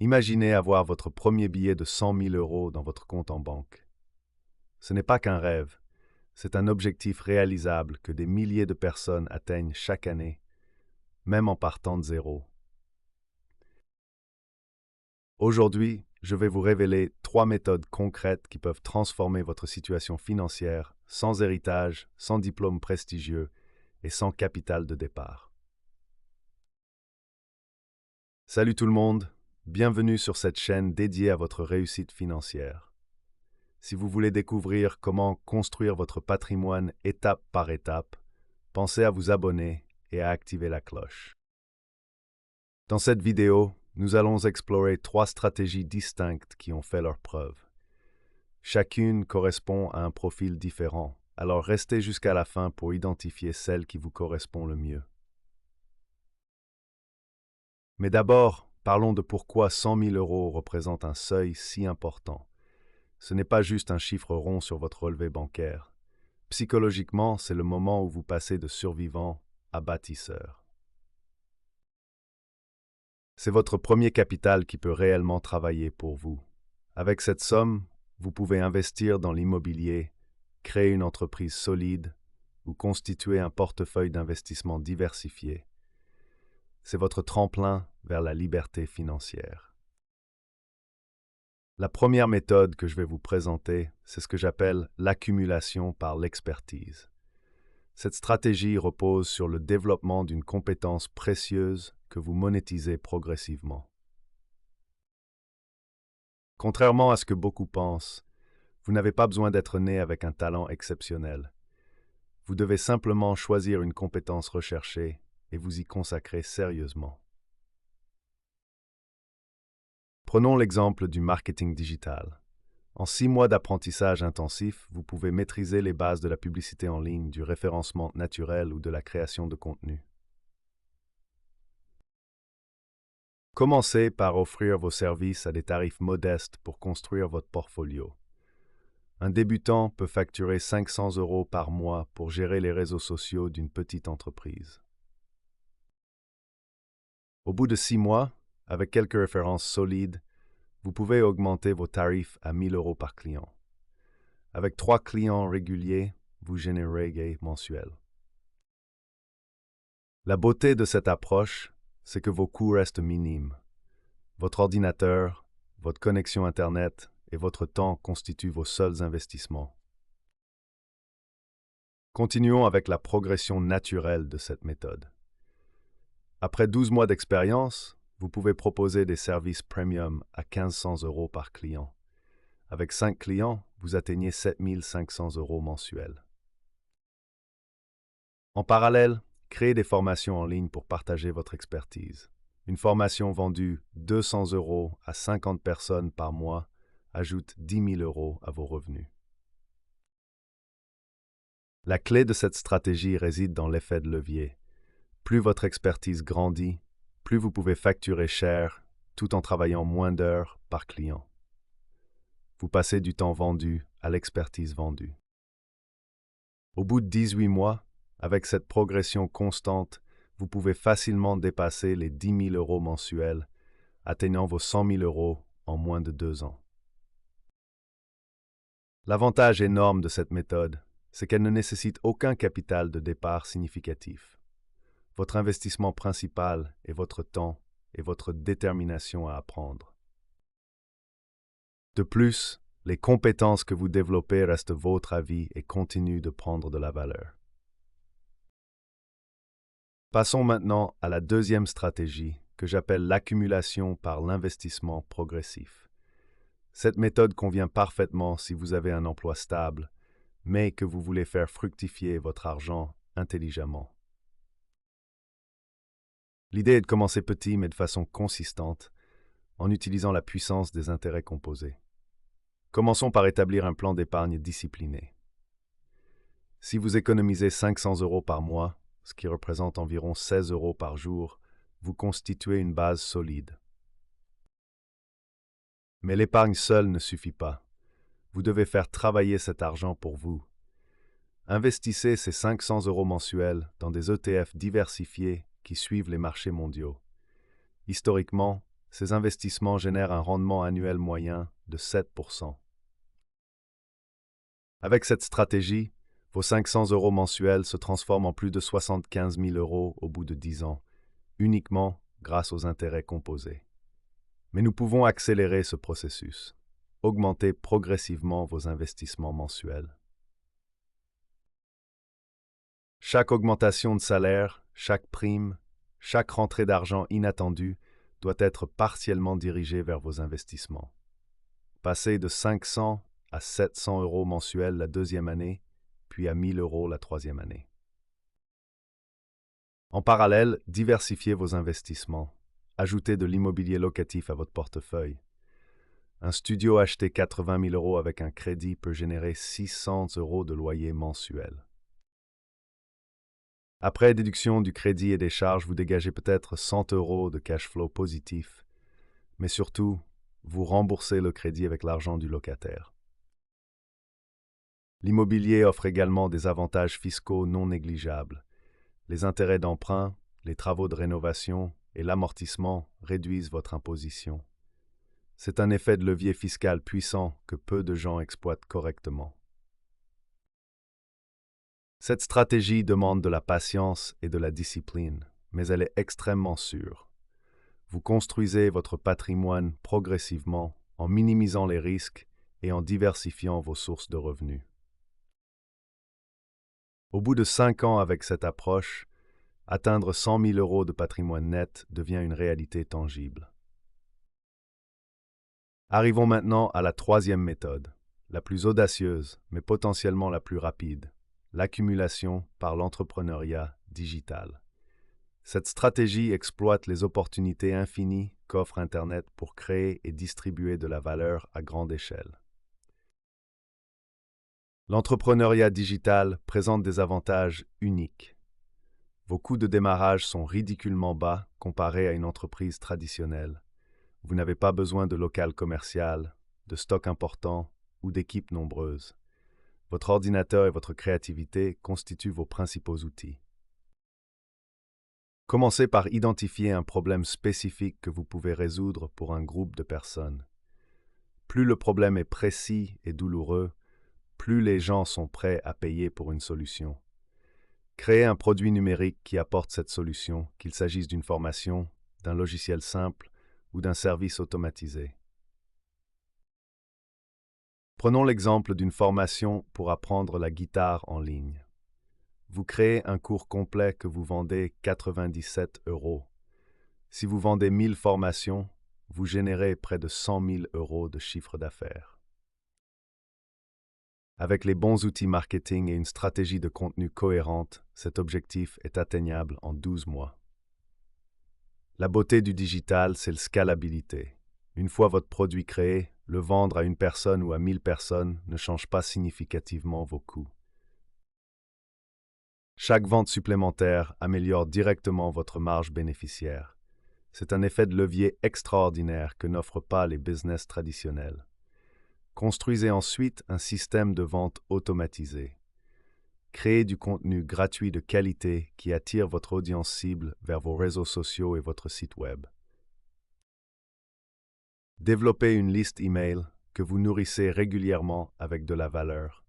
Imaginez avoir votre premier billet de 100 000 euros dans votre compte en banque. Ce n'est pas qu'un rêve, c'est un objectif réalisable que des milliers de personnes atteignent chaque année, même en partant de zéro. Aujourd'hui, je vais vous révéler 3 méthodes concrètes qui peuvent transformer votre situation financière sans héritage, sans diplôme prestigieux et sans capital de départ. Salut tout le monde, bienvenue sur cette chaîne dédiée à votre réussite financière. Si vous voulez découvrir comment construire votre patrimoine étape par étape, pensez à vous abonner et à activer la cloche. Dans cette vidéo, nous allons explorer 3 stratégies distinctes qui ont fait leurs preuves. Chacune correspond à un profil différent, alors restez jusqu'à la fin pour identifier celle qui vous correspond le mieux. Mais d'abord, parlons de pourquoi 100 000 euros représente un seuil si important. Ce n'est pas juste un chiffre rond sur votre relevé bancaire. Psychologiquement, c'est le moment où vous passez de survivant à bâtisseur. C'est votre premier capital qui peut réellement travailler pour vous. Avec cette somme, vous pouvez investir dans l'immobilier, créer une entreprise solide ou constituer un portefeuille d'investissement diversifié. C'est votre tremplin vers la liberté financière. La première méthode que je vais vous présenter, c'est ce que j'appelle l'accumulation par l'expertise. Cette stratégie repose sur le développement d'une compétence précieuse que vous monétisez progressivement. Contrairement à ce que beaucoup pensent, vous n'avez pas besoin d'être né avec un talent exceptionnel. Vous devez simplement choisir une compétence recherchée et vous y consacrer sérieusement. Prenons l'exemple du marketing digital. En 6 mois d'apprentissage intensif, vous pouvez maîtriser les bases de la publicité en ligne, du référencement naturel ou de la création de contenu. Commencez par offrir vos services à des tarifs modestes pour construire votre portfolio. Un débutant peut facturer 500 € par mois pour gérer les réseaux sociaux d'une petite entreprise. Au bout de 6 mois, avec quelques références solides, vous pouvez augmenter vos tarifs à 1 000 € par client. Avec 3 clients réguliers, vous générez gains mensuels. La beauté de cette approche, c'est que vos coûts restent minimes. Votre ordinateur, votre connexion Internet et votre temps constituent vos seuls investissements. Continuons avec la progression naturelle de cette méthode. Après 12 mois d'expérience, vous pouvez proposer des services premium à 1 500 € par client. Avec 5 clients, vous atteignez 7 500 € mensuels. En parallèle, créez des formations en ligne pour partager votre expertise. Une formation vendue 200 € à 50 personnes par mois ajoute 10 000 € à vos revenus. La clé de cette stratégie réside dans l'effet de levier. Plus votre expertise grandit, plus vous pouvez facturer cher tout en travaillant moins d'heures par client. Vous passez du temps vendu à l'expertise vendue. Au bout de 18 mois, avec cette progression constante, vous pouvez facilement dépasser les 10 000 € mensuels, atteignant vos 100 000 € en moins de 2 ans. L'avantage énorme de cette méthode, c'est qu'elle ne nécessite aucun capital de départ significatif. Votre investissement principal est votre temps et votre détermination à apprendre. De plus, les compétences que vous développez restent votre à vie et continuent de prendre de la valeur. Passons maintenant à la deuxième stratégie que j'appelle l'accumulation par l'investissement progressif. Cette méthode convient parfaitement si vous avez un emploi stable, mais que vous voulez faire fructifier votre argent intelligemment. L'idée est de commencer petit mais de façon consistante, en utilisant la puissance des intérêts composés. Commençons par établir un plan d'épargne discipliné. Si vous économisez 500 € par mois, ce qui représente environ 16 € par jour, vous constituez une base solide. Mais l'épargne seule ne suffit pas. Vous devez faire travailler cet argent pour vous. Investissez ces 500 € mensuels dans des ETF diversifiés qui suivent les marchés mondiaux. Historiquement, ces investissements génèrent un rendement annuel moyen de 7%. Avec cette stratégie, vos 500 euros mensuels se transforment en plus de 75 000 euros au bout de 10 ans, uniquement grâce aux intérêts composés. Mais nous pouvons accélérer ce processus, augmenter progressivement vos investissements mensuels. Chaque augmentation de salaire, chaque prime, chaque rentrée d'argent inattendue doit être partiellement dirigée vers vos investissements. Passer de 500 à 700 euros mensuels la deuxième année, puis à 1000 euros la troisième année. En parallèle, diversifiez vos investissements. Ajoutez de l'immobilier locatif à votre portefeuille. Un studio acheté 80 000 euros avec un crédit peut générer 600 euros de loyer mensuel. Après déduction du crédit et des charges, vous dégagez peut-être 100 euros de cash flow positif, mais surtout, vous remboursez le crédit avec l'argent du locataire. L'immobilier offre également des avantages fiscaux non négligeables. Les intérêts d'emprunt, les travaux de rénovation et l'amortissement réduisent votre imposition. C'est un effet de levier fiscal puissant que peu de gens exploitent correctement. Cette stratégie demande de la patience et de la discipline, mais elle est extrêmement sûre. Vous construisez votre patrimoine progressivement en minimisant les risques et en diversifiant vos sources de revenus. Au bout de 5 ans avec cette approche, atteindre 100 000 euros de patrimoine net devient une réalité tangible. Arrivons maintenant à la troisième méthode, la plus audacieuse, mais potentiellement la plus rapide, l'accumulation par l'entrepreneuriat digital. Cette stratégie exploite les opportunités infinies qu'offre Internet pour créer et distribuer de la valeur à grande échelle. L'entrepreneuriat digital présente des avantages uniques. Vos coûts de démarrage sont ridiculement bas comparés à une entreprise traditionnelle. Vous n'avez pas besoin de local commercial, de stock important ou d'équipes nombreuses. Votre ordinateur et votre créativité constituent vos principaux outils. Commencez par identifier un problème spécifique que vous pouvez résoudre pour un groupe de personnes. Plus le problème est précis et douloureux, plus les gens sont prêts à payer pour une solution. Créez un produit numérique qui apporte cette solution, qu'il s'agisse d'une formation, d'un logiciel simple ou d'un service automatisé. Prenons l'exemple d'une formation pour apprendre la guitare en ligne. Vous créez un cours complet que vous vendez 97 euros. Si vous vendez 1000 formations, vous générez près de 100 000 euros de chiffre d'affaires. Avec les bons outils marketing et une stratégie de contenu cohérente, cet objectif est atteignable en 12 mois. La beauté du digital, c'est la scalabilité. Une fois votre produit créé, le vendre à une personne ou à 1000 personnes ne change pas significativement vos coûts. Chaque vente supplémentaire améliore directement votre marge bénéficiaire. C'est un effet de levier extraordinaire que n'offrent pas les business traditionnels. Construisez ensuite un système de vente automatisé. Créez du contenu gratuit de qualité qui attire votre audience cible vers vos réseaux sociaux et votre site web. Développez une liste email que vous nourrissez régulièrement avec de la valeur.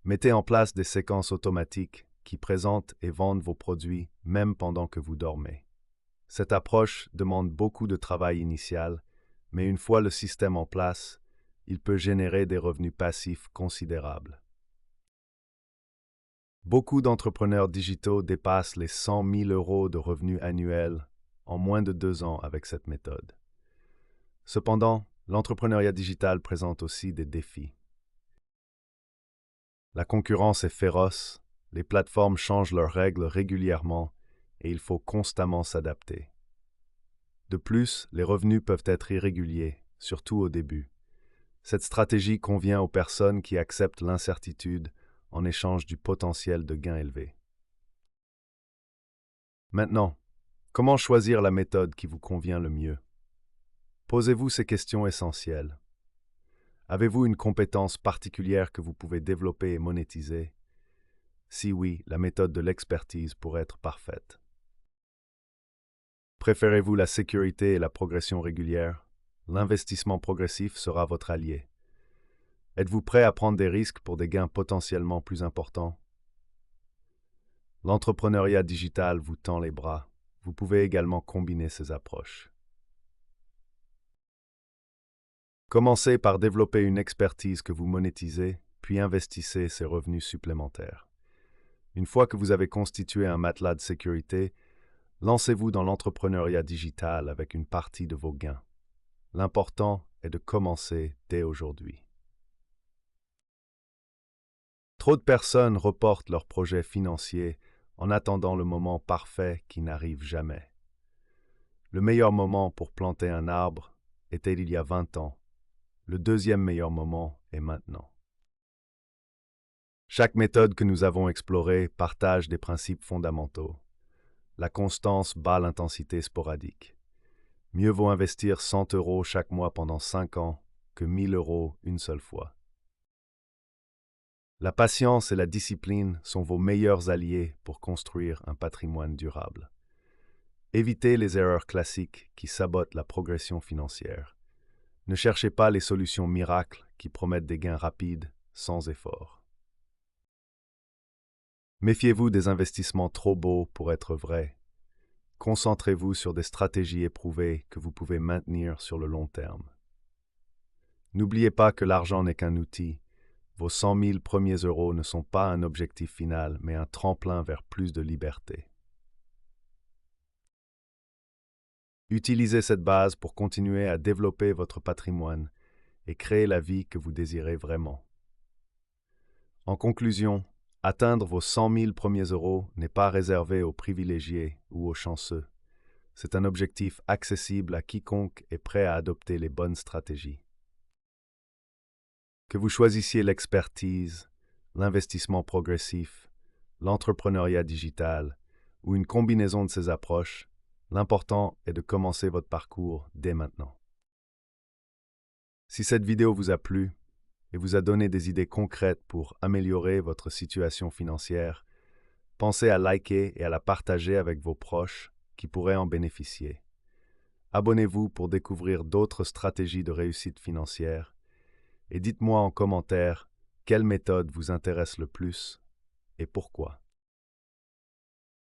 Mettez en place des séquences automatiques qui présentent et vendent vos produits même pendant que vous dormez. Cette approche demande beaucoup de travail initial, mais une fois le système en place, il peut générer des revenus passifs considérables. Beaucoup d'entrepreneurs digitaux dépassent les 100 000 euros de revenus annuels en moins de 2 ans avec cette méthode. Cependant, l'entrepreneuriat digital présente aussi des défis. La concurrence est féroce, les plateformes changent leurs règles régulièrement et il faut constamment s'adapter. De plus, les revenus peuvent être irréguliers, surtout au début. Cette stratégie convient aux personnes qui acceptent l'incertitude en échange du potentiel de gains élevés. Maintenant, comment choisir la méthode qui vous convient le mieux? Posez-vous ces questions essentielles. Avez-vous une compétence particulière que vous pouvez développer et monétiser? Si oui, la méthode de l'expertise pourrait être parfaite. Préférez-vous la sécurité et la progression régulière? L'investissement progressif sera votre allié. Êtes-vous prêt à prendre des risques pour des gains potentiellement plus importants? L'entrepreneuriat digital vous tend les bras. Vous pouvez également combiner ces approches. Commencez par développer une expertise que vous monétisez, puis investissez ces revenus supplémentaires. Une fois que vous avez constitué un matelas de sécurité, lancez-vous dans l'entrepreneuriat digital avec une partie de vos gains. L'important est de commencer dès aujourd'hui. Trop de personnes reportent leurs projets financiers en attendant le moment parfait qui n'arrive jamais. Le meilleur moment pour planter un arbre était il y a 20 ans. Le deuxième meilleur moment est maintenant. Chaque méthode que nous avons explorée partage des principes fondamentaux. La constance bat l'intensité sporadique. Mieux vaut investir 100 € chaque mois pendant 5 ans que 1000 € une seule fois. La patience et la discipline sont vos meilleurs alliés pour construire un patrimoine durable. Évitez les erreurs classiques qui sabotent la progression financière. Ne cherchez pas les solutions miracles qui promettent des gains rapides sans effort. Méfiez-vous des investissements trop beaux pour être vrais. Concentrez-vous sur des stratégies éprouvées que vous pouvez maintenir sur le long terme. N'oubliez pas que l'argent n'est qu'un outil. Vos 100 000 premiers euros ne sont pas un objectif final, mais un tremplin vers plus de liberté. Utilisez cette base pour continuer à développer votre patrimoine et créer la vie que vous désirez vraiment. En conclusion, atteindre vos 100 000 premiers euros n'est pas réservé aux privilégiés ou aux chanceux. C'est un objectif accessible à quiconque est prêt à adopter les bonnes stratégies. Que vous choisissiez l'expertise, l'investissement progressif, l'entrepreneuriat digital ou une combinaison de ces approches, l'important est de commencer votre parcours dès maintenant. Si cette vidéo vous a plu et vous a donné des idées concrètes pour améliorer votre situation financière, pensez à liker et à la partager avec vos proches qui pourraient en bénéficier. Abonnez-vous pour découvrir d'autres stratégies de réussite financière et dites-moi en commentaire quelle méthode vous intéresse le plus et pourquoi.